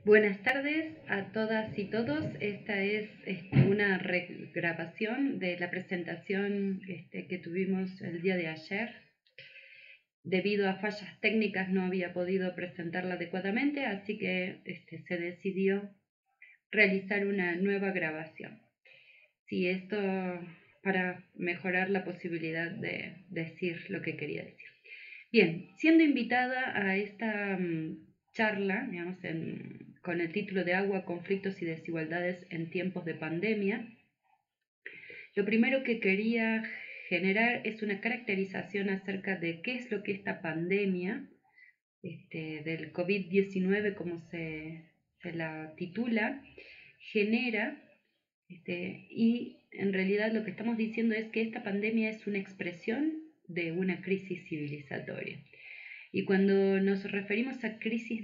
Buenas tardes a todas y todos. Esta es una regrabación de la presentación que tuvimos el día de ayer. Debido a fallas técnicas no había podido presentarla adecuadamente, así que se decidió realizar una nueva grabación. Sí, esto para mejorar la posibilidad de decir lo que quería decir. Bien, siendo invitada a esta charla, digamos, con el título de Agua, conflictos y desigualdades en tiempos de pandemia, lo primero que quería generar es una caracterización acerca de qué es lo que esta pandemia del COVID-19, como se la titula, genera, y en realidad lo que estamos diciendo es que esta pandemia es una expresión de una crisis civilizatoria. Y cuando nos referimos a crisis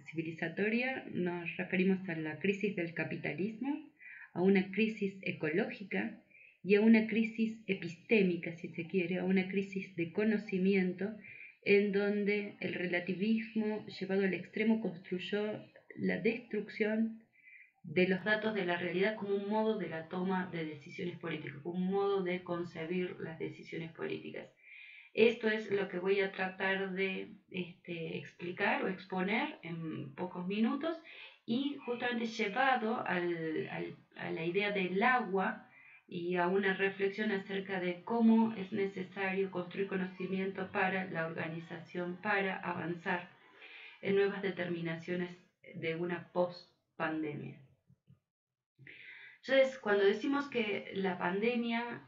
civilizatoria, nos referimos a la crisis del capitalismo, a una crisis ecológica y a una crisis epistémica, si se quiere, a una crisis de conocimiento, en donde el relativismo llevado al extremo construyó la destrucción de los datos de la realidad como un modo de la toma de decisiones políticas, como un modo de concebir las decisiones políticas. Esto es lo que voy a tratar de explicar o exponer en pocos minutos, y justamente llevado a la idea del agua y a una reflexión acerca de cómo es necesario construir conocimiento para la organización, para avanzar en nuevas determinaciones de una post-pandemia. Entonces, cuando decimos que la pandemia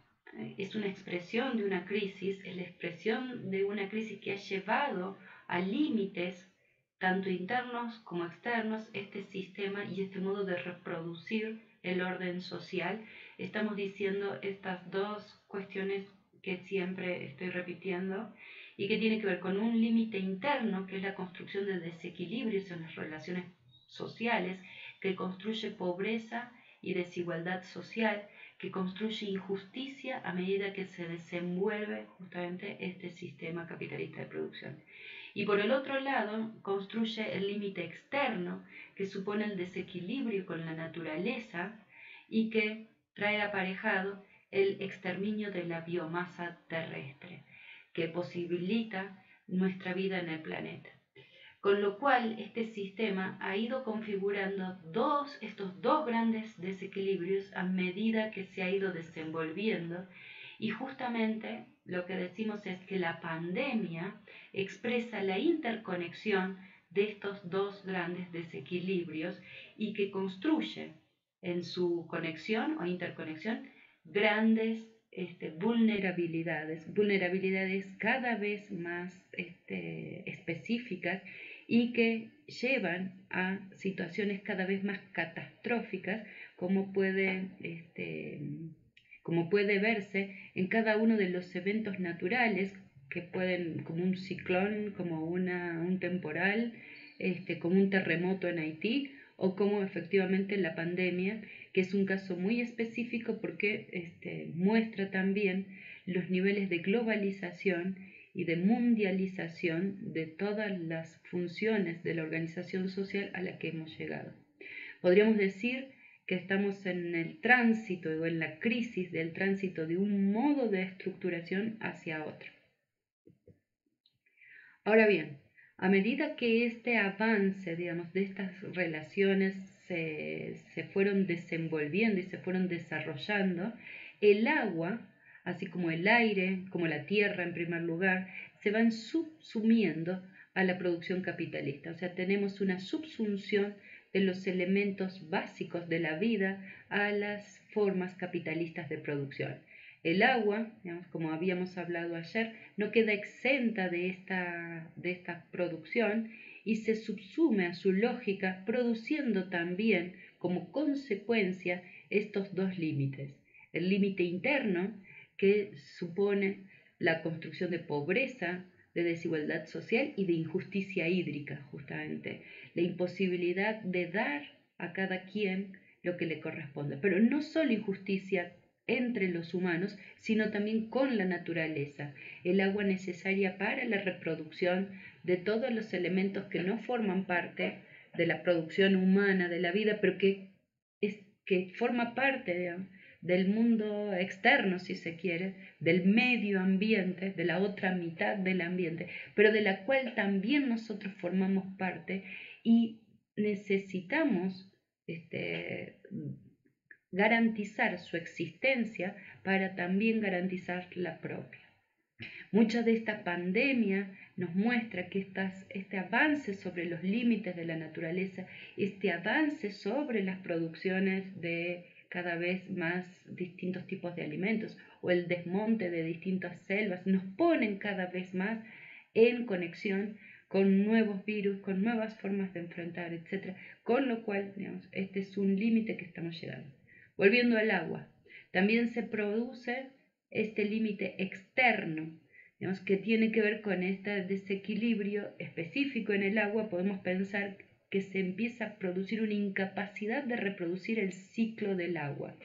es una expresión de una crisis, es la expresión de una crisis que ha llevado a límites, tanto internos como externos, este sistema y este modo de reproducir el orden social. Estamos diciendo estas dos cuestiones que siempre estoy repitiendo y que tiene que ver con un límite interno, que es la construcción de desequilibrios en las relaciones sociales, que construye pobreza y desigualdad social, que construye injusticia a medida que se desenvuelve justamente este sistema capitalista de producción. Y por el otro lado, construye el límite externo, que supone el desequilibrio con la naturaleza y que trae aparejado el exterminio de la biomasa terrestre, que posibilita nuestra vida en el planeta. Con lo cual, este sistema ha ido configurando estos dos grandes desequilibrios a medida que se ha ido desenvolviendo, y justamente lo que decimos es que la pandemia expresa la interconexión de estos dos grandes desequilibrios y que construye en su conexión o interconexión grandes vulnerabilidades cada vez más específicas, y que llevan a situaciones cada vez más catastróficas, como puede verse en cada uno de los eventos naturales que pueden, como un ciclón, como un temporal, como un terremoto en Haití, o como efectivamente la pandemia, que es un caso muy específico porque muestra también los niveles de globalización y de mundialización de todas las funciones de la organización social a la que hemos llegado. Podríamos decir que estamos en el tránsito o en la crisis del tránsito de un modo de estructuración hacia otro. Ahora bien, a medida que este avance, digamos, de estas relaciones se fueron desenvolviendo y se fueron desarrollando, el agua, así como el aire, como la tierra en primer lugar, se van subsumiendo a la producción capitalista. O sea, tenemos una subsunción de los elementos básicos de la vida a las formas capitalistas de producción. El agua, digamos, como habíamos hablado ayer, no queda exenta de esta producción y se subsume a su lógica, produciendo también como consecuencia estos dos límites. El límite interno, que supone la construcción de pobreza, de desigualdad social y de injusticia hídrica, justamente, la imposibilidad de dar a cada quien lo que le corresponde, pero no solo injusticia entre los humanos, sino también con la naturaleza, el agua necesaria para la reproducción de todos los elementos que no forman parte de la producción humana, de la vida, pero que forma parte, digamos, del mundo externo, si se quiere, del medio ambiente, de la otra mitad del ambiente, pero de la cual también nosotros formamos parte y necesitamos garantizar su existencia para también garantizar la propia. Mucha de esta pandemia nos muestra que este avance sobre los límites de la naturaleza, este avance sobre las producciones de cada vez más distintos tipos de alimentos o el desmonte de distintas selvas, nos ponen cada vez más en conexión con nuevos virus, con nuevas formas de enfrentar, etc. Con lo cual, digamos, este es un límite que estamos llegando. Volviendo al agua, también se produce este límite externo, digamos, que tiene que ver con este desequilibrio específico en el agua. Podemos pensar que se empieza a producir una incapacidad de reproducir el ciclo del agua.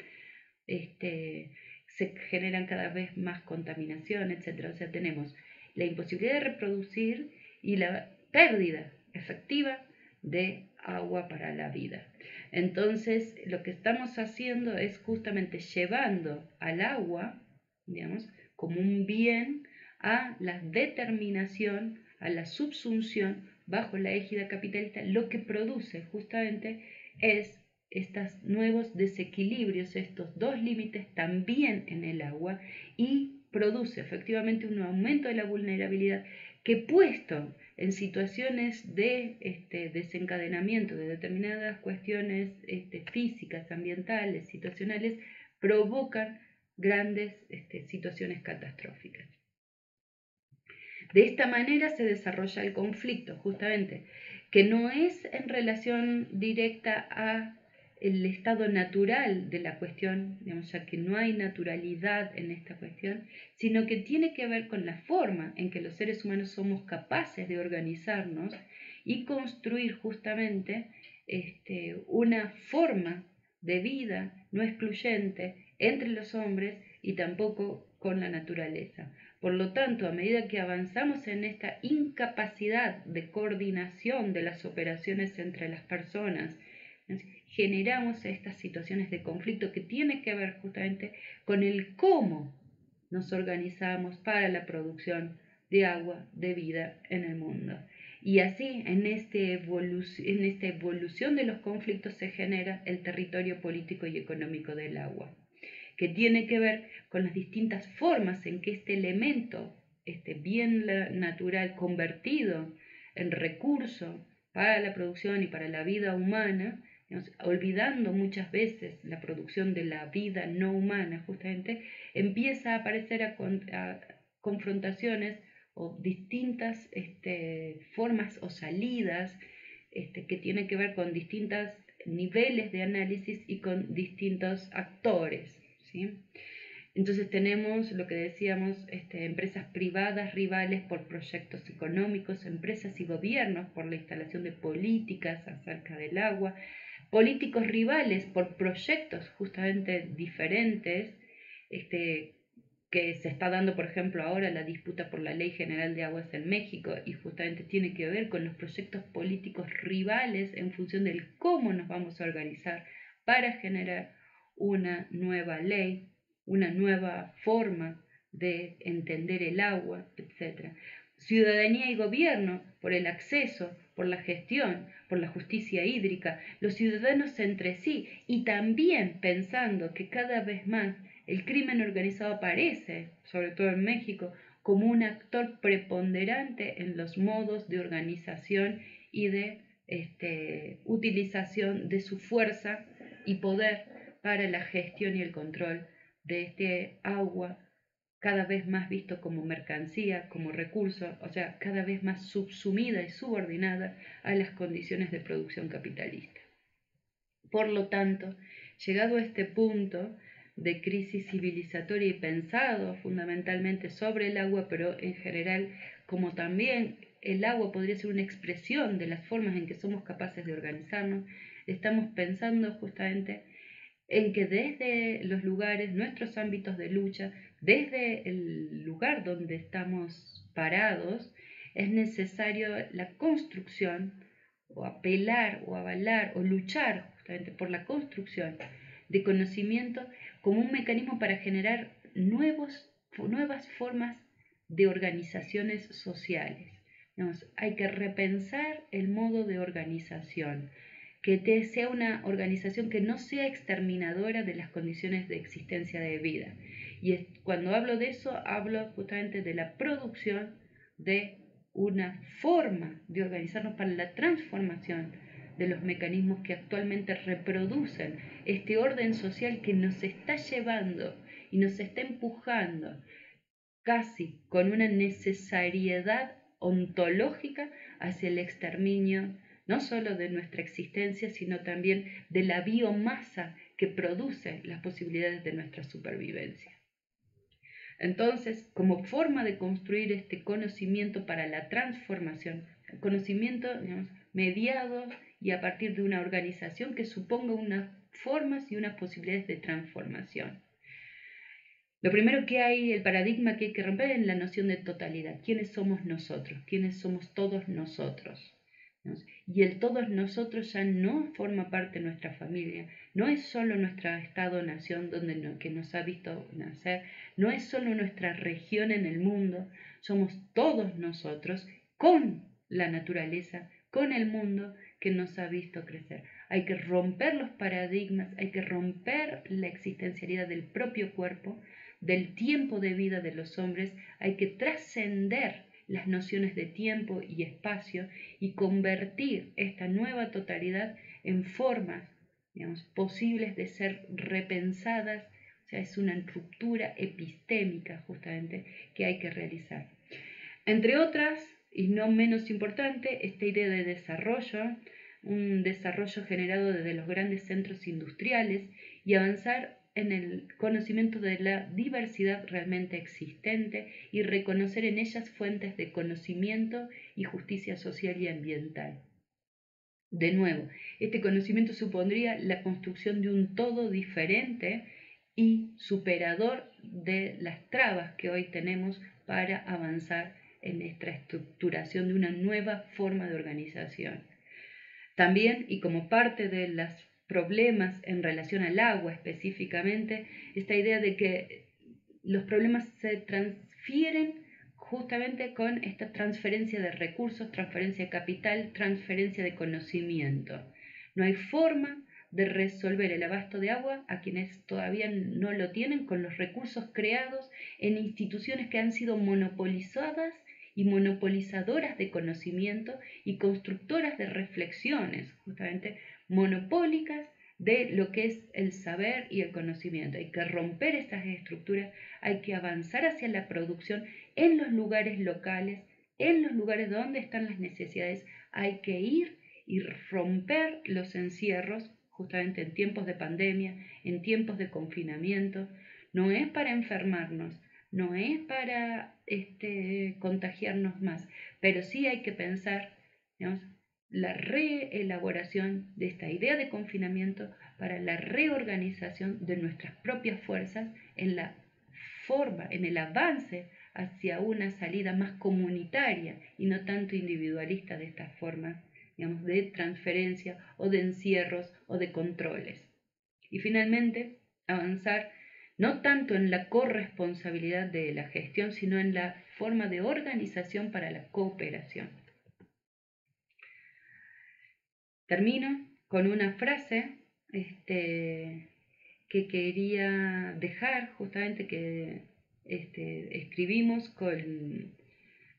Se generan cada vez más contaminación, etc. O sea, tenemos la imposibilidad de reproducir y la pérdida efectiva de agua para la vida. Entonces, lo que estamos haciendo es justamente llevando al agua, digamos, como un bien a la determinación, a la subsunción bajo la égida capitalista. Lo que produce justamente es estos nuevos desequilibrios, estos dos límites también en el agua, y produce efectivamente un aumento de la vulnerabilidad que, puesto en situaciones de desencadenamiento de determinadas cuestiones físicas, ambientales, situacionales, provocan grandes situaciones catastróficas. De esta manera se desarrolla el conflicto, justamente, que no es en relación directa a el estado natural de la cuestión, digamos, ya que no hay naturalidad en esta cuestión, sino que tiene que ver con la forma en que los seres humanos somos capaces de organizarnos y construir justamente una forma de vida no excluyente entre los hombres y tampoco con la naturaleza. Por lo tanto, a medida que avanzamos en esta incapacidad de coordinación de las operaciones entre las personas, generamos estas situaciones de conflicto que tienen que ver justamente con el cómo nos organizamos para la producción de agua, de vida en el mundo. Y así, en esta evolución de los conflictos se genera el territorio político y económico del agua, que tiene que ver con las distintas formas en que este elemento, este bien natural convertido en recurso para la producción y para la vida humana, olvidando muchas veces la producción de la vida no humana, justamente, empieza a aparecer a confrontaciones o distintas formas o salidas que tienen que ver con distintos niveles de análisis y con distintos actores, ¿sí? Entonces tenemos lo que decíamos, empresas privadas rivales por proyectos económicos, empresas y gobiernos por la instalación de políticas acerca del agua, políticos rivales por proyectos justamente diferentes, que se está dando, por ejemplo, ahora la disputa por la Ley General de Aguas en México, y justamente tiene que ver con los proyectos políticos rivales en función del cómo nos vamos a organizar para generar una nueva ley, una nueva forma de entender el agua, etc. Ciudadanía y gobierno por el acceso, por la gestión, por la justicia hídrica, los ciudadanos entre sí, y también pensando que cada vez más el crimen organizado aparece, sobre todo en México, como un actor preponderante en los modos de organización y de utilización de su fuerza y poder para la gestión y el control de este agua, cada vez más visto como mercancía, como recurso, o sea, cada vez más subsumida y subordinada a las condiciones de producción capitalista. Por lo tanto, llegado a este punto de crisis civilizatoria y pensado fundamentalmente sobre el agua, pero en general como también el agua podría ser una expresión de las formas en que somos capaces de organizarnos, estamos pensando justamente en que desde los lugares, nuestros ámbitos de lucha, desde el lugar donde estamos parados, es necesario la construcción o apelar o avalar o luchar justamente por la construcción de conocimiento como un mecanismo para generar nuevas formas de organizaciones sociales. Digamos, hay que repensar el modo de organización, que sea una organización que no sea exterminadora de las condiciones de existencia de vida. Y cuando hablo de eso, hablo justamente de la producción de una forma de organizarnos para la transformación de los mecanismos que actualmente reproducen este orden social que nos está llevando y nos está empujando casi con una necesariedad ontológica hacia el exterminio, no solo de nuestra existencia, sino también de la biomasa que produce las posibilidades de nuestra supervivencia. Entonces, como forma de construir este conocimiento para la transformación, conocimiento, digamos, mediado y a partir de una organización que suponga unas formas y unas posibilidades de transformación. Lo primero que hay, el paradigma que hay que romper es la noción de totalidad. ¿Quiénes somos nosotros? ¿Quiénes somos todos nosotros? Y el todos nosotros ya no forma parte de nuestra familia, no es solo nuestro estado-nación que nos ha visto nacer, no es solo nuestra región en el mundo, somos todos nosotros con la naturaleza, con el mundo que nos ha visto crecer. Hay que romper los paradigmas, hay que romper la existencialidad del propio cuerpo, del tiempo de vida de los hombres, hay que trascender las nociones de tiempo y espacio y convertir esta nueva totalidad en formas, digamos, posibles de ser repensadas. O sea, es una ruptura epistémica justamente que hay que realizar. Entre otras, y no menos importante, esta idea de desarrollo, un desarrollo generado desde los grandes centros industriales y avanzar en el conocimiento de la diversidad realmente existente y reconocer en ellas fuentes de conocimiento y justicia social y ambiental. De nuevo, este conocimiento supondría la construcción de un todo diferente y superador de las trabas que hoy tenemos para avanzar en esta estructuración de una nueva forma de organización. También, y como parte de los problemas en relación al agua específicamente, esta idea de que los problemas se transfieren justamente con esta transferencia de recursos, transferencia de capital, transferencia de conocimiento. No hay forma de resolver el abasto de agua a quienes todavía no lo tienen con los recursos creados en instituciones que han sido monopolizadas y monopolizadoras de conocimiento y constructoras de reflexiones, justamente monopólicas de lo que es el saber y el conocimiento. Hay que romper estas estructuras, hay que avanzar hacia la producción en los lugares locales, en los lugares donde están las necesidades. Hay que ir y romper los encierros, justamente en tiempos de pandemia, en tiempos de confinamiento. No es para enfermarnos, no es para contagiarnos más, pero sí hay que pensar, digamos, la reelaboración de esta idea de confinamiento para la reorganización de nuestras propias fuerzas en la forma, en el avance hacia una salida más comunitaria y no tanto individualista de estas formas, digamos, de transferencia o de encierros o de controles. Y finalmente, avanzar no tanto en la corresponsabilidad de la gestión, sino en la forma de organización para la cooperación. Termino con una frase que quería dejar, justamente que escribimos con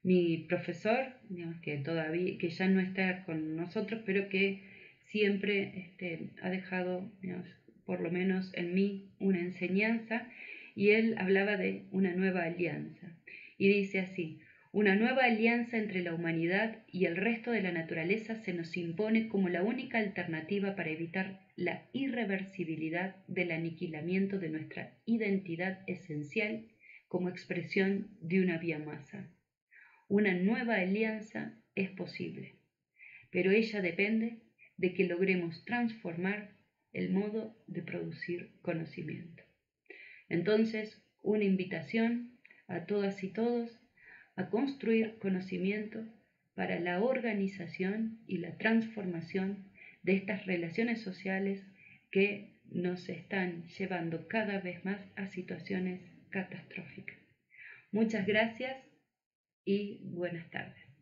mi profesor, digamos, que ya no está con nosotros, pero que siempre ha dejado, digamos, por lo menos en mí, una enseñanza, y él hablaba de una nueva alianza. Y dice así: una nueva alianza entre la humanidad y el resto de la naturaleza se nos impone como la única alternativa para evitar la irreversibilidad del aniquilamiento de nuestra identidad esencial como expresión de una biomasa. Una nueva alianza es posible, pero ella depende de que logremos transformar el modo de producir conocimiento. Entonces, una invitación a todas y todos a construir conocimiento para la organización y la transformación de estas relaciones sociales que nos están llevando cada vez más a situaciones catastróficas. Muchas gracias y buenas tardes.